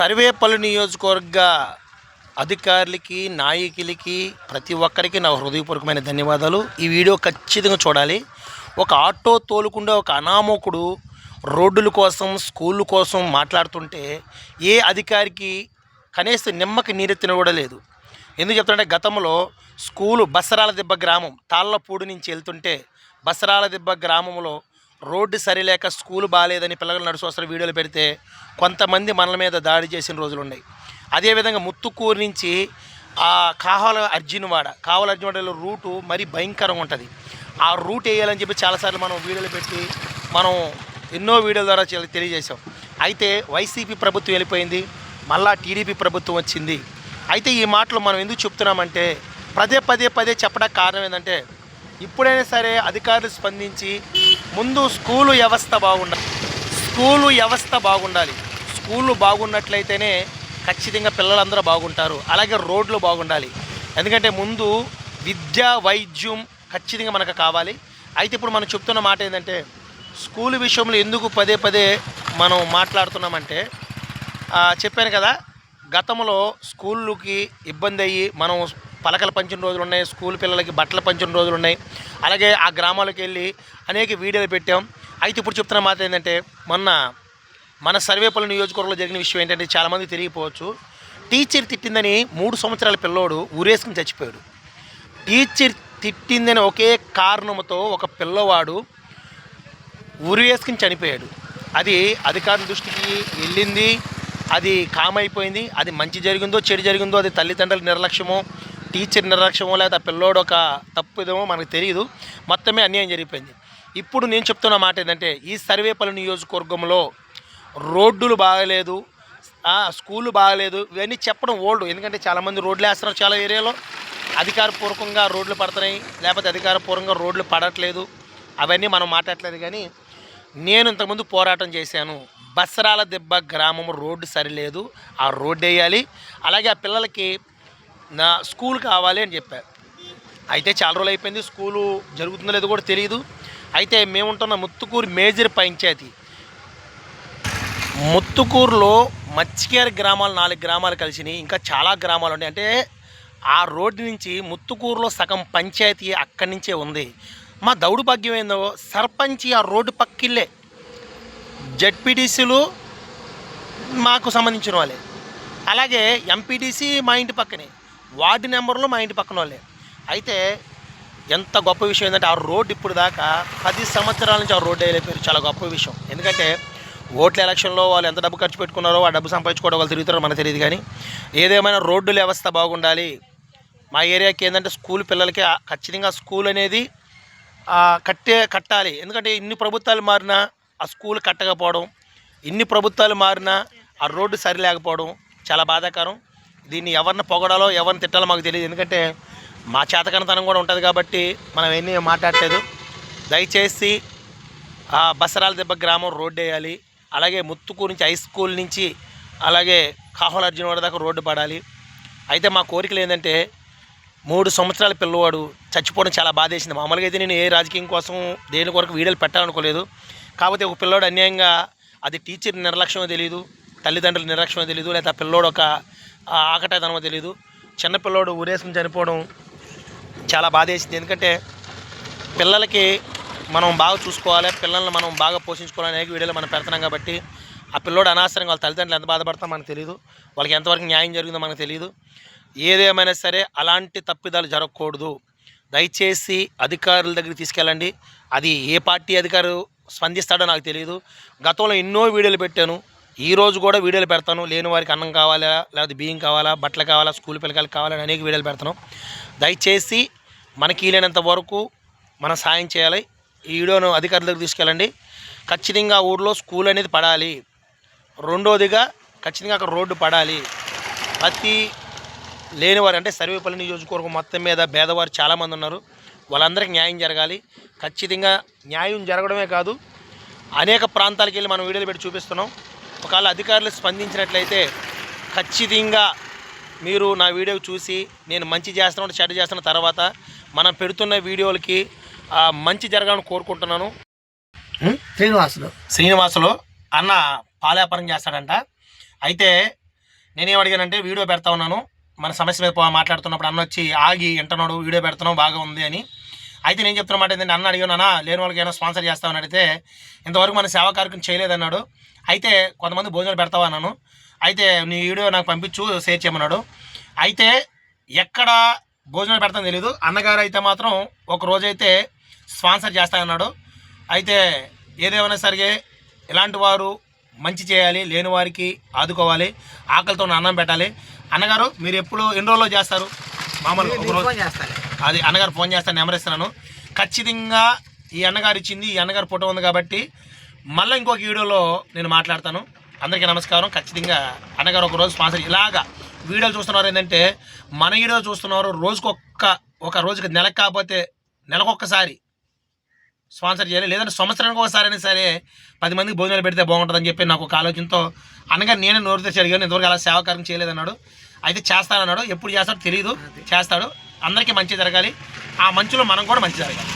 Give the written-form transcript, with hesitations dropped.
సర్వేపల్లి నియోజకవర్గ అధికారులకి, నాయకులకి, ప్రతి ఒక్కరికి నా హృదయపూర్వకమైన ధన్యవాదాలు. ఈ వీడియో ఖచ్చితంగా చూడాలి. ఒక ఆటో తోలుకుండే ఒక అనామకుడు రోడ్డుల కోసం, స్కూళ్ళ కోసం మాట్లాడుతుంటే ఏ అధికారికి కనీసం నిమ్మకి నీరెత్తిన కూడా లేదు. ఎందుకు చెప్తుంటే గతంలో స్కూలు బసరాల దిబ్బ గ్రామం తాళ్ళపూడి నుంచి వెళ్తుంటే బసరాల దిబ్బ గ్రామంలో రోడ్డు సరిలేక స్కూలు బాగాలేదని పిల్లలు నడుచు వస్తారు వీడియోలు పెడితే కొంతమంది మనల మీద దాడి చేసిన రోజులు ఉన్నాయి. అదేవిధంగా ముత్తుకూరు నుంచి కావల అర్జునవాడలో రూటు మరీ భయంకరంగా ఉంటుంది. ఆ రూట్ వేయాలని చెప్పి చాలాసార్లు మనం వీడియోలు పెట్టి మనం ఎన్నో వీడియోల ద్వారా తెలియజేశాం. అయితే వైసీపీ ప్రభుత్వం వెళ్ళిపోయింది, మళ్ళా టీడీపీ ప్రభుత్వం వచ్చింది. అయితే ఈ మాటలు మనం ఎందుకు చెప్తున్నామంటే పదే చెప్పడానికి కారణం ఏంటంటే ఇప్పుడైనా సరే అధికారులు స్పందించి ముందు స్కూలు వ్యవస్థ బాగుండాలి. స్కూళ్ళు బాగున్నట్లయితేనే ఖచ్చితంగా పిల్లలందరూ బాగుంటారు. అలాగే రోడ్లు బాగుండాలి. ఎందుకంటే ముందు విద్య, వైద్యం ఖచ్చితంగా మనకు కావాలి. అయితే ఇప్పుడు మనం చెప్తున్న మాట ఏంటంటే స్కూల్ విషయంలో ఎందుకు పదే మనం మాట్లాడుతున్నామంటే చెప్పాను కదా, గతంలో స్కూళ్ళకి ఇబ్బంది అయ్యి మనం పలకలు పంచిన రోజులు ఉన్నాయి, స్కూల్ పిల్లలకి బట్టలు పంచిన రోజులు ఉన్నాయి. అలాగే ఆ గ్రామాలకు వెళ్ళి అనేక వీడియోలు పెట్టాం. అయితే ఇప్పుడు చెప్తున్న మాట ఏంటంటే మన సర్వేపల్లి నియోజకవర్గంలో జరిగిన విషయం ఏంటంటే చాలామంది తెలియకపోవచ్చు. టీచర్ తిట్టిందని 3 సంవత్సరాల పిల్లోడు ఊరేసుకుని చచ్చిపోయాడు. టీచర్ తిట్టిందని ఒకే కారణంతో ఒక పిల్లవాడు ఊరేసుకుని చనిపోయాడు. అది అధికారుల దృష్టికి వెళ్ళింది, అది కామైపోయింది. అది మంచి జరిగిందో చెడు జరిగిందో అది తల్లిదండ్రుల నిర్లక్ష్యమో, టీచర్ నిర్లక్ష్యమో, లేదా పిల్లోడు ఒక తప్పుదేమో మనకు తెలియదు. మొత్తమే అన్యాయం జరిగిపోయింది. ఇప్పుడు నేను చెప్తున్న మాట ఏంటంటే ఈ సర్వేపల్లి నియోజకవర్గంలో రోడ్డులు బాగలేదు, స్కూళ్ళు బాగలేదు, ఇవన్నీ చెప్పడం ఓల్డ్. ఎందుకంటే చాలామంది రోడ్లు వేస్తున్నారు, చాలా ఏరియాలో అధికారపూర్వకంగా రోడ్లు పడుతున్నాయి, లేకపోతే అధికారపూర్వకంగా రోడ్లు పడట్లేదు. అవన్నీ మనం మాట్లాడలేదు. కానీ నేను ఇంతకుముందు పోరాటం చేశాను. బసరాల దిబ్బ గ్రామం రోడ్డు సరిలేదు, ఆ రోడ్డు వేయాలి. అలాగే ఆ పిల్లలకి నా స్కూల్ కావాలి అని చెప్పారు. అయితే చాలా రోజులు అయిపోయింది, స్కూలు జరుగుతుందో లేదో కూడా తెలియదు. అయితే మేముంటున్న ముత్తుకూరు మేజర్ పంచాయతీ, ముత్తుకూరులో మచ్చికేర గ్రామాలు 4 గ్రామాలు కలిసినాయి, ఇంకా చాలా గ్రామాలు ఉన్నాయి. అంటే ఆ రోడ్డు నుంచి ముత్తుకూరులో సగం పంచాయతీ అక్కడి నుంచే ఉంది. మా దౌడు భాగ్యం ఏందో సర్పంచ్ ఆ రోడ్డు పక్కిళ్ళే, జడ్పీటీసీలు మాకు సంబంధించిన వాళ్ళే, అలాగే ఎంపీటీసీ మా ఇంటి పక్కనే, వార్డు నెంబర్లు మా ఇంటి పక్కన వాళ్ళే. అయితే ఎంత గొప్ప విషయం ఏంటంటే ఆ రోడ్డు ఇప్పుడు దాకా 10 సంవత్సరాల నుంచి ఆ రోడ్డు వేయలేపారు. చాలా గొప్ప విషయం. ఎందుకంటే ఓట్ల ఎలక్షన్లో వాళ్ళు ఎంత డబ్బు ఖర్చు పెట్టుకున్నారో ఆ డబ్బు సంపాదించుకోవడం వాళ్ళు తిరుగుతారో మనకు తెలియదు. కానీ ఏదేమైనా రోడ్డు వ్యవస్థ బాగుండాలి. మా ఏరియాకి ఏంటంటే స్కూల్ పిల్లలకి ఖచ్చితంగా స్కూల్ అనేది కట్టాలి. ఎందుకంటే ఇన్ని ప్రభుత్వాలు మారినా ఆ స్కూల్ కట్టకపోవడం, ఇన్ని ప్రభుత్వాలు మారినా ఆ రోడ్డు సరి లేకపోవడం చాలా బాధాకరం. దీన్ని ఎవరిని పొగడాలో ఎవరిని తిట్టాలో మాకు తెలియదు. ఎందుకంటే మా చేతకనతనం కూడా ఉంటుంది కాబట్టి మనం ఎన్ని మాట్లాడలేదు. దయచేసి బసరాల దిబ్బ గ్రామం రోడ్డు వేయాలి. అలాగే ముత్తుకూరు నుంచి హై స్కూల్ నుంచి అలాగే కావల అర్జునవాడ దాకా రోడ్డు పడాలి. అయితే మా కోరికలు ఏంటంటే 3 సంవత్సరాల పిల్లవాడు చచ్చిపోవడం చాలా బాధేసింది. మామూలుగా అయితే నేను ఏ రాజకీయం కోసం దేని కొరకు వీడియోలు పెట్టాలనుకోలేదు. కాకపోతే ఒక పిల్లోడు అన్యాయంగా, అది టీచర్ నిర్లక్ష్యమో తెలియదు, తల్లిదండ్రుల నిర్లక్ష్యమో తెలియదు, లేదా పిల్లోడు ఒక ఆకటాదనమో తెలియదు, చిన్న పిల్లోడు ఊరేసుకుని చనిపోవడం చాలా బాధేసింది. ఎందుకంటే పిల్లలకి మనం బాగా చూసుకోవాలి, పిల్లల్ని మనం బాగా పోషించుకోవాలి అనే వీడియోలో మనం పెడుతున్నాం. కాబట్టి ఆ పిల్లోడు అనవసరంగా వాళ్ళ తల్లిదండ్రులు ఎంత బాధపడతామో మనకు తెలియదు, వాళ్ళకి ఎంతవరకు న్యాయం జరిగిందో మనకు తెలియదు. ఏదేమైనా సరే అలాంటి తప్పిదాలు జరగకూడదు. దయచేసి అధికారుల దగ్గరికి తీసుకెళ్ళండి. అది ఏ పార్టీ అధికారు స్పందిస్తాడో నాకు తెలియదు. గతంలో ఎన్నో వీడియోలు పెట్టాను, ఈరోజు కూడా వీడియోలు పెడతాను. లేని వారికి అన్నం కావాలా, లేకపోతే బియ్యం కావాలా, బట్టలు కావాలా, స్కూల్ పిల్లకాయలు కావాలని అనేక వీడియోలు పెడతాను. దయచేసి మనకి వీలైనంత వరకు మనం సాయం చేయాలి. ఈ వీడియోను అధికారుల దగ్గరికి తీసుకెళ్ళండి. ఖచ్చితంగా ఊళ్ళో స్కూల్ అనేది పడాలి. రెండోదిగా ఖచ్చితంగా అక్కడ రోడ్డు పడాలి. ప్రతి లేనివారు అంటే సర్వేపల్లి నియోజకవర్గం మొత్తం మీద పేదవారు చాలామంది ఉన్నారు, వాళ్ళందరికీ న్యాయం జరగాలి. ఖచ్చితంగా న్యాయం జరగడమే కాదు, అనేక ప్రాంతాలకు వెళ్ళి మనం వీడియోలు పెట్టి చూపిస్తున్నాం. ఒకవేళ అధికారులు స్పందించినట్లయితే ఖచ్చితంగా మీరు నా వీడియో చూసి నేను మంచి చేస్తున్నాను చెడ్డ చేస్తున్న తర్వాత మనం పెడుతున్న వీడియోలకి మంచి జరగాలని కోరుకుంటున్నాను. శ్రీనివాసులు అన్న పాల వ్యాపారం చేస్తాడంట. అయితే నేనేం అడిగానంటే వీడియో పెడతా ఉన్నాను, మన సమస్య మీద మాట్లాడుతున్నప్పుడు అన్న వచ్చి ఆగి వింటున్నాడు, వీడియో పెడుతున్నావు బాగా ఉంది అని. అయితే నేను చెప్తున్న మాట ఏంటంటే, అన్న అడిగానా లేని వాళ్ళకి ఏమైనా స్పాన్సర్ చేస్తామని అడిగితే ఇంతవరకు మన సేవా కార్యక్రమం చేయలేదన్నాడు. అయితే కొంతమంది భోజనాలు పెడతావా అన్నాను. అయితే నీ వీడియో నాకు పంపించు, షేర్ చేయమన్నాడు. అయితే ఎక్కడ భోజనాలు పెడతానో తెలీదు, అన్నగారు అయితే మాత్రం ఒక రోజైతే స్పాన్సర్ చేస్తానన్నాడు. అయితే ఏదేమైనా సరే ఇలాంటి వారు మంచి చేయాలి, లేని వారికి ఆదుకోవాలి, ఆకలితో అన్నం పెట్టాలి. అన్నగారు మీరు ఎన్ని రోజుల్లో చేస్తారు? మామూలుగా ఒక రోజు అది అన్నగారు ఫోన్ చేస్తాను, నెంబర్ ఇస్తున్నాను. ఖచ్చితంగా ఈ అన్నగారు ఇచ్చింది, ఈ అన్నగారు ఫోటో ఉంది కాబట్టి మళ్ళీ ఇంకొక వీడియోలో నేను మాట్లాడతాను. అందరికీ నమస్కారం. ఖచ్చితంగా అన్నగారు ఒక రోజు స్పాన్సర్ ఇలాగా వీడియోలు చూస్తున్నారు. ఏంటంటే మన వీడియో చూస్తున్నారు, ఒక రోజుకి నెలకు కాకపోతే నెలకొక్కసారి స్పాన్సర్ చేయాలి, లేదంటే సంవత్సరానికి ఒకసారి అయినా సరే 10 మందికి భోజనాలు పెడితే బాగుంటుందని చెప్పి నాకు ఒక ఆలోచనతో అన్నగారు నేనే నోరు తెచ్చి అడిగాను. ఇంతవరకు అలా సేవాకారం చేయలేదన్నాడు. అయితే చేస్తానన్నాడు. ఎప్పుడు చేస్తాడో తెలియదు, చేస్తాడు. అందరికీ మంచి జరగాలి, ఆ మంచిలో మనం కూడా మంచి జరగాలి.